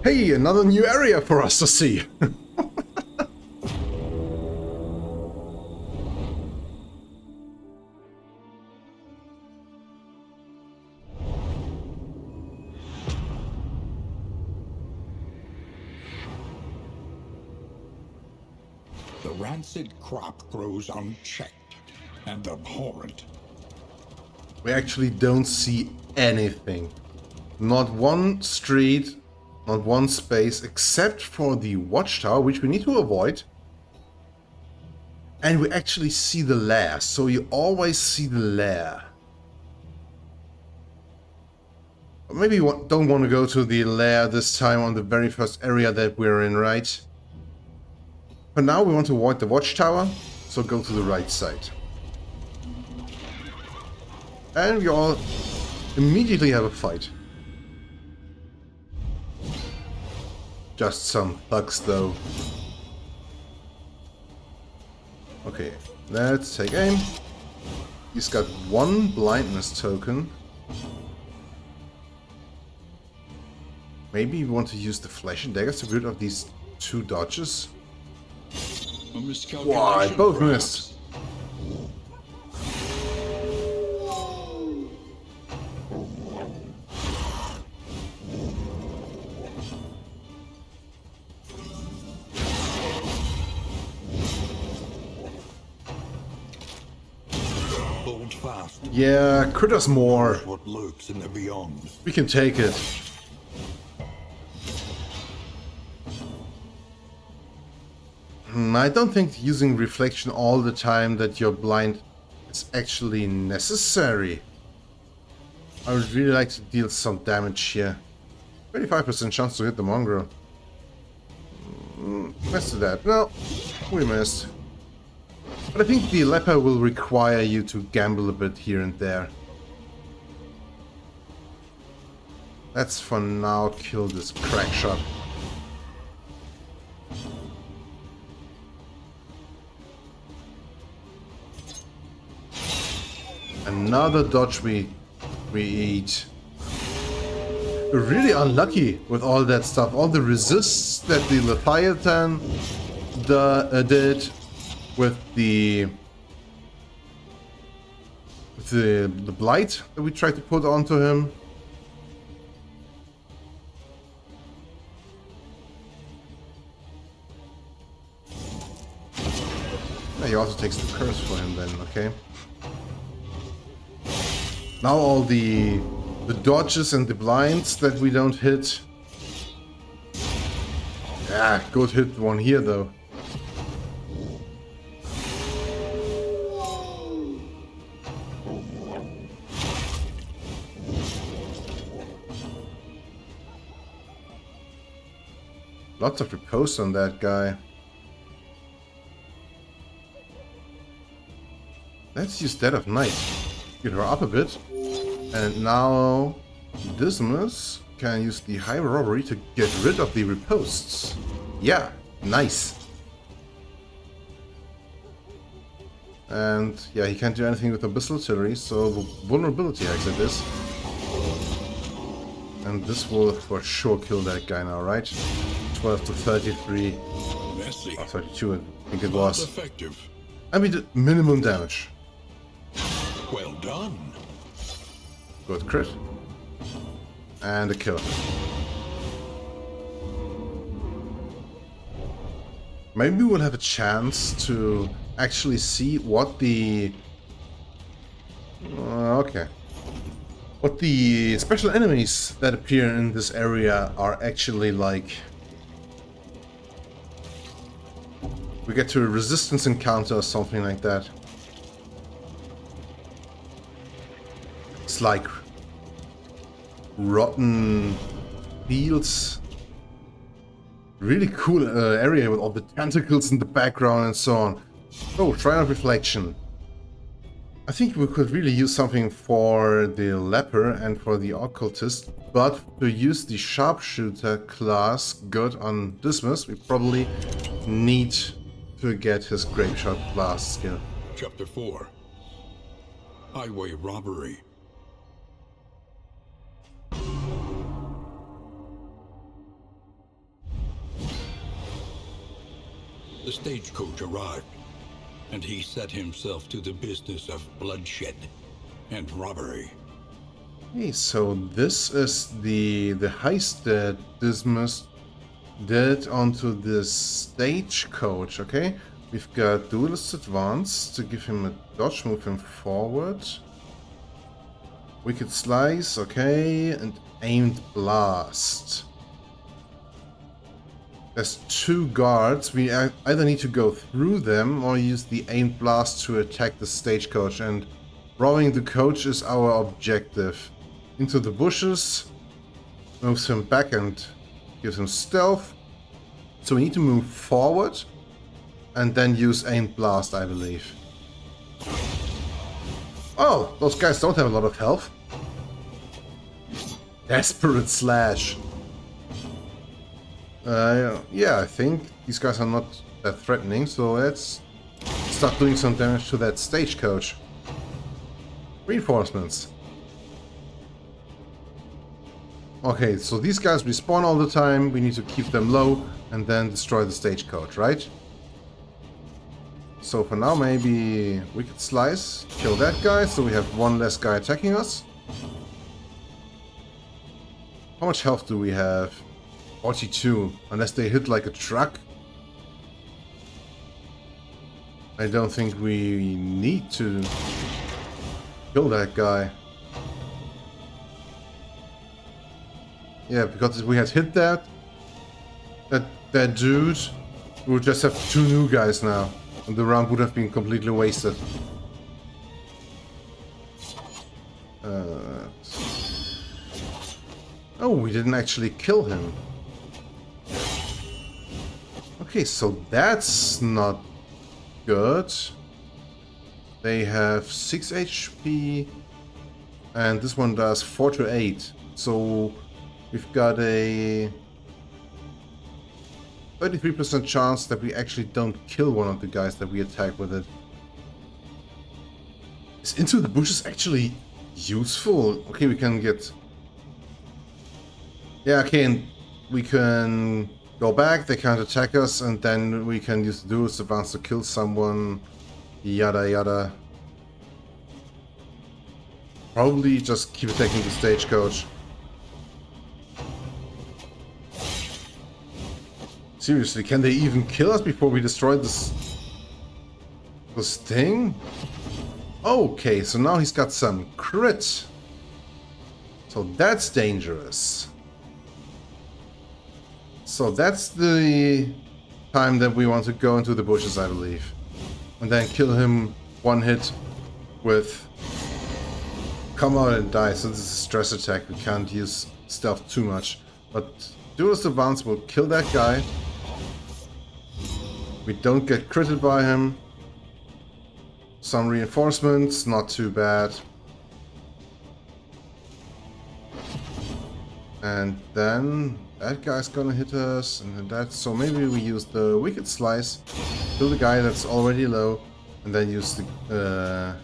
Hey, another new area for us to see. The rancid crop grows unchecked and abhorrent. We actually don't see anything. Not one street, not one space, except for the watchtower, which we need to avoid. And we actually see the lair, so you always see the lair. Maybe you don't want to go to the lair this time on the very first area that we're in, right? For now we want to avoid the watchtower, so go to the right side. And we all immediately have a fight. Just some thugs though. Okay, let's take aim. He's got 1 blindness token. Maybe we want to use the flash and daggers to get rid of these 2 dodges. Why, both missed. Hold fast. Yeah, crit us more. What lurks in the beyond. We can take it. I don't think using reflection all the time that you're blind is actually necessary. I would really like to deal some damage here. 35% chance to hit the mongrel. Missed that. No, we missed. But I think the leper will require you to gamble a bit here and there. Let's for now kill this crack shot. Another dodge we eat. We're really unlucky with all that stuff. All the resists that the Leviathan did with the blight that we tried to put onto him. Yeah, he also takes the curse for him then, okay? Now all the dodges and the blinds that we don't hit. Yeah, good hit one here though. Lots of repose on that guy. Let's use Dead of Night. Get her up a bit. And now Dismas can use the high robbery to get rid of the riposts. Yeah, nice. And yeah, he can't do anything with Abyssal Artillery, so vulnerability exit this. And this will for sure kill that guy now, right? 12 to 33. Messy. Or 32, I think it was. Effective. And we did minimum damage. Well done. Good crit. And a kill. Maybe we'll have a chance to actually see what the... okay. What the special enemies that appear in this area are actually like. We get to a resistance encounter or something like that. It's like rotten fields. Really cool area with all the tentacles in the background and so on. Oh, Shrine of Reflection. I think we could really use something for the leper and for the occultist, but to use the sharpshooter class good on Dismas, we probably need to get his grapeshot blast skill. Chapter 4. Highway Robbery. The stagecoach arrived, and he set himself to the business of bloodshed and robbery. Okay, so this is the heist that Dismas did onto this stagecoach, okay? We've got Duelist Advance to give him a dodge, move him forward. Wicked Slice, okay, and Aimed Blast. There's two guards. We either need to go through them or use the Aimed Blast to attack the stagecoach, and robbing the coach is our objective. Into the bushes, moves him back and gives him stealth. So we need to move forward and then use Aimed Blast, I believe. Oh, those guys don't have a lot of health. Desperate Slash. Yeah, I think these guys are not that threatening, so let's start doing some damage to that stagecoach. Reinforcements. Okay, so these guys respawn all the time, we need to keep them low and then destroy the stagecoach, right? So for now maybe Wicked Slice, kill that guy, so we have one less guy attacking us. How much health do we have? 42, unless they hit like a truck. I don't think we need to kill that guy. Yeah, because if we had hit that dude, we would just have two new guys now, and the round would have been completely wasted. Oh, we didn't actually kill him. Okay, so that's not good. They have 6 HP, and this one does 4 to 8. So we've got a 33% chance that we actually don't kill one of the guys that we attack with it. Is Into the Bushes actually useful? Okay, we can get... Yeah, okay, and we can go back, they can't attack us, and then we can use the Duelist Advance to kill someone. Yada yada. Probably just keep attacking the stagecoach. Seriously, can they even kill us before we destroy this thing? Okay, so now he's got some crit. So that's dangerous. So that's the time that we want to go into the bushes, I believe. And then kill him one hit with come out and die. So this is a stress attack. We can't use stealth too much. But Duelist Advance will kill that guy. We don't get critted by him. Some reinforcements, not too bad. And then that guy's gonna hit us, and then that. So maybe we use the Wicked Slice, kill the guy that's already low, and then use the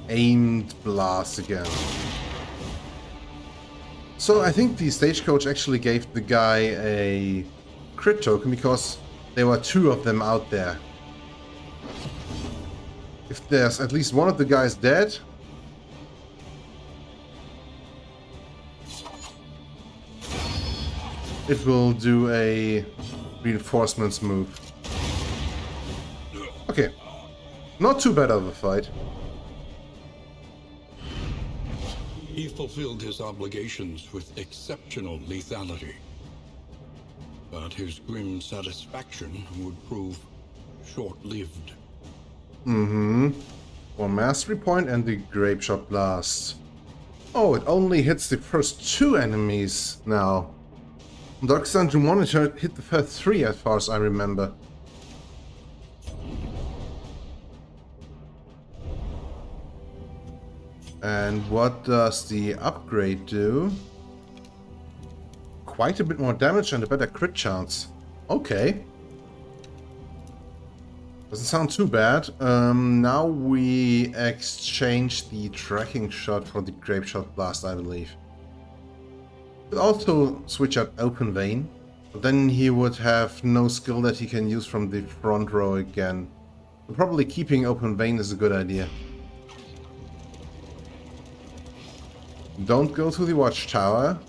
aimed blast again. So I think the stagecoach actually gave the guy a crit token because there were 2 of them out there. If there's at least one of the guys dead, it will do a reinforcements move. Okay, not too bad of a fight. He fulfilled his obligations with exceptional lethality. But his grim satisfaction would prove short-lived. One mastery point and the grape shot blast. Oh, it only hits the first 2 enemies now. Dark Dungeon Monitor hit the first 3 as far as I remember. And what does the upgrade do? Quite a bit more damage and a better crit chance. Okay. Doesn't sound too bad. Now we exchange the tracking shot for the grape shot blast, I believe. We'll also switch out Open Vein, but then he would have no skill that he can use from the front row again. So probably keeping Open Vein is a good idea. Don't go to the watchtower.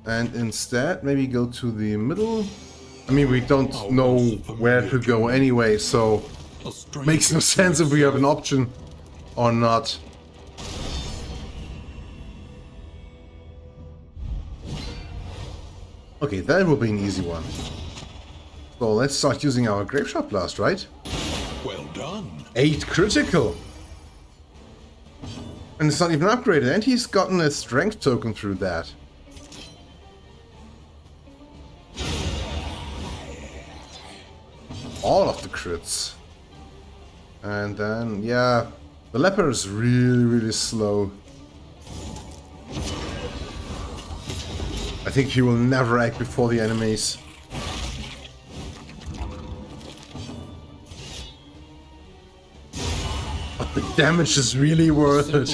And instead, maybe go to the middle. I mean, we don't know where to go anyway, so makes no sense if we have an option or not. Okay, that will be an easy one. So let's start using our Grape Shot Blast, right? Well done. 8 critical! And it's not even upgraded, and he's gotten a strength token through that. All of the crits. And then, yeah, the leper is really, really slow. I think he will never act before the enemies. But the damage is really worth it.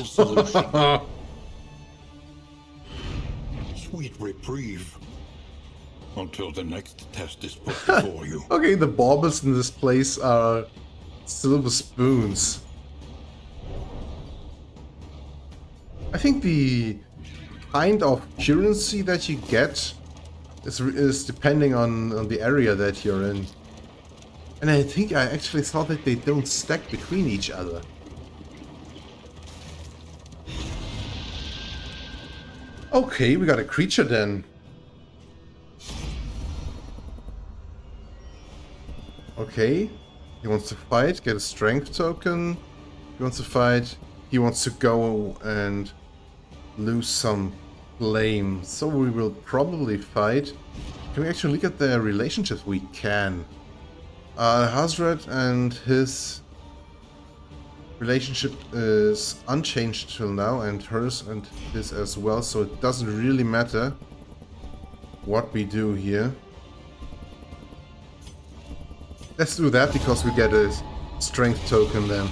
Sweet reprieve. Until the next test is put before you. Okay, the baubles in this place are silver spoons. I think the kind of currency that you get is depending on the area that you're in. And I think I actually thought that they don't stack between each other. Okay, we got a creature then. Okay, he wants to fight, get a strength token. He wants to fight, he wants to go and lose some blame. So we will probably fight. Can we actually look at their relationships? We can. Hazred and his relationship is unchanged till now, and hers and his as well, so it doesn't really matter what we do here. Let's do that because we get a strength token then.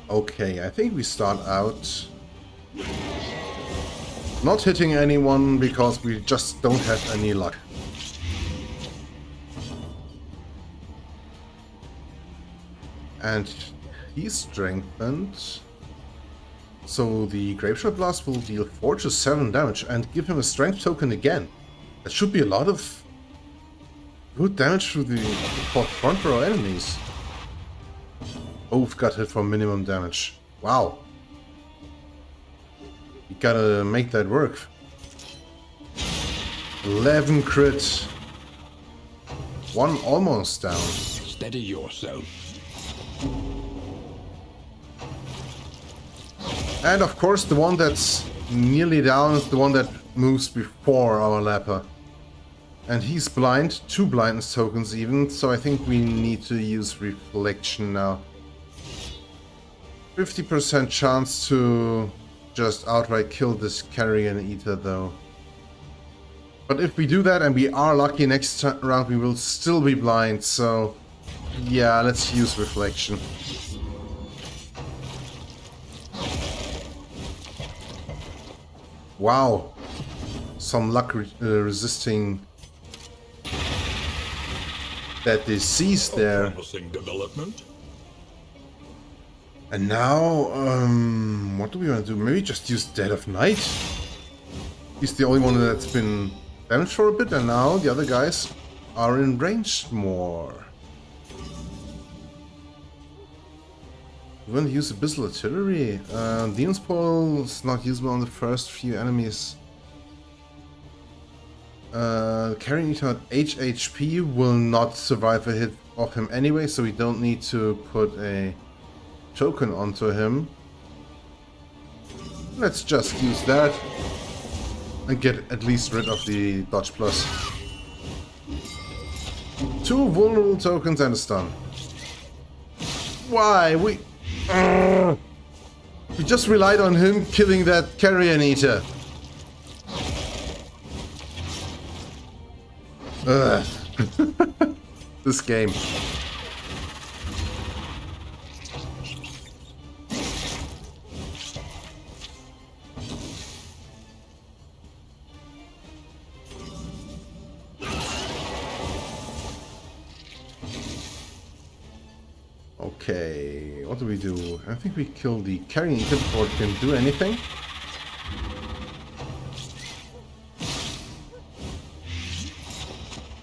Okay, I think we start out not hitting anyone because we just don't have any luck. And he's strengthened. So the Grapeshot Blast will deal 4 to 7 damage and give him a strength token again. That should be a lot of good damage to the front row enemies. Both got hit for minimum damage. Wow. You gotta make that work. 11 crit. One almost down. Steady yourself. And of course the one that's nearly down is the one that moves before our Lapper. And he's blind, 2 blindness tokens even, so I think we need to use Reflection now. 50% chance to just outright kill this Carrion Eater though. But if we do that and we are lucky next round, we will still be blind, so yeah, let's use Reflection. Wow, some luck resisting that disease there. Promising development. And now, what do we want to do? Maybe just use Dead of Night. He's the only one that's been damaged for a bit, and now the other guys are in range more. We want to use Abyssal Artillery. Demon's Pole is not usable on the first few enemies. Carrying Eater at HHP will not survive a hit off him anyway, so we don't need to put a token onto him. Let's just use that and get at least rid of the Dodge Plus. 2 vulnerable tokens and a stun. Why? We just relied on him killing that Carrion Eater. This game. Okay, what do we do? I think we kill the Carrion Eater before it can do anything.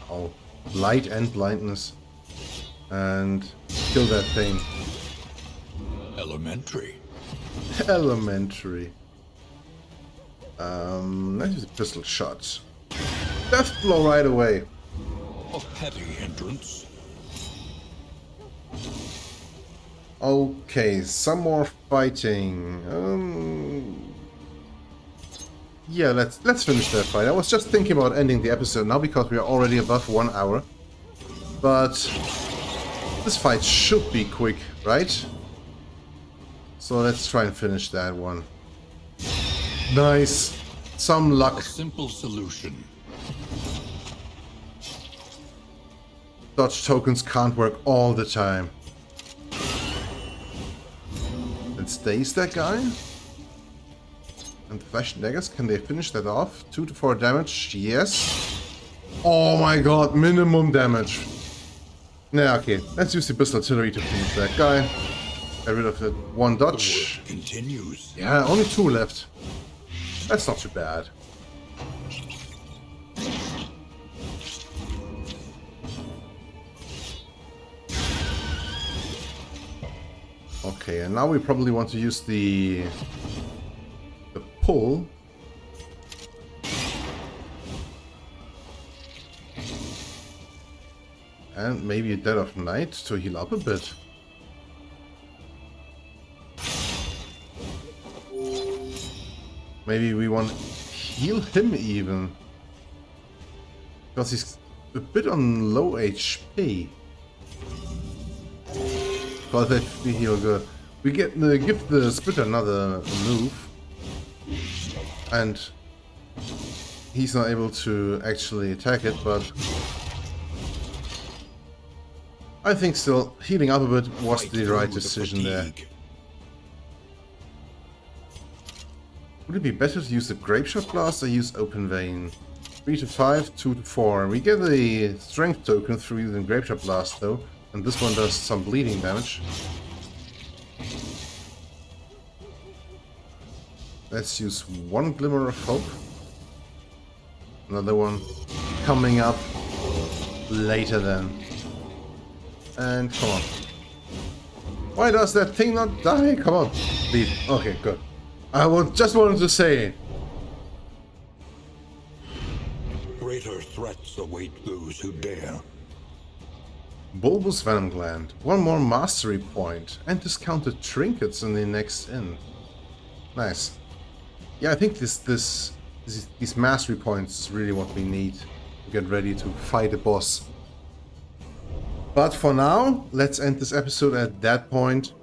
Oh, light and blindness. And kill that thing. Elementary. Elementary. Let's use a pistol shot. Death blow right away. A heavy entrance. Okay, some more fighting. Yeah, let's finish that fight. I was just thinking about ending the episode now because we are already above 1 hour. But this fight should be quick, right? So let's try and finish that one. Nice. Some luck. A simple solution. Dodge tokens can't work all the time. It stays that guy. And the Flash Daggers, can they finish that off? 2 to 4 damage, yes. Oh my god, minimum damage. Nah, okay, let's use the Abyssal Artillery to finish that guy. Get rid of that 1 dodge. Continues. Yeah, only 2 left. That's not too bad. Okay, and now we probably want to use the pull. and maybe a Dead of Night to heal up a bit. Maybe we want to heal him even. Because he's a bit on low HP. 12 HP heal good. We give the Splitter another move. And he's not able to actually attack it, but I think still healing up a bit was the right decision there. Would it be better to use the Grape Shot Blast or use Open Vein? 3 to 5, 2 to 4. We get a strength token through using Grape Shot Blast though, and this one does some bleeding damage. Let's use one Glimmer of Hope. Another one coming up later then. And come on. Why does that thing not die? Come on. Leave. Okay, good. Just wanted to say. Greater threats await those who dare. Bulbous Venom Gland. One more mastery point. And discounted trinkets in the next inn. Nice. Yeah, I think these mastery points is really what we need to get ready to fight a boss. But for now, let's end this episode at that point.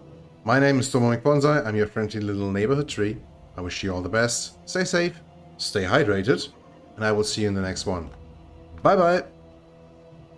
My name is Tomomic Bonsai, I'm your friendly little neighborhood tree. I wish you all the best, stay safe, stay hydrated, and I will see you in the next one. Bye bye!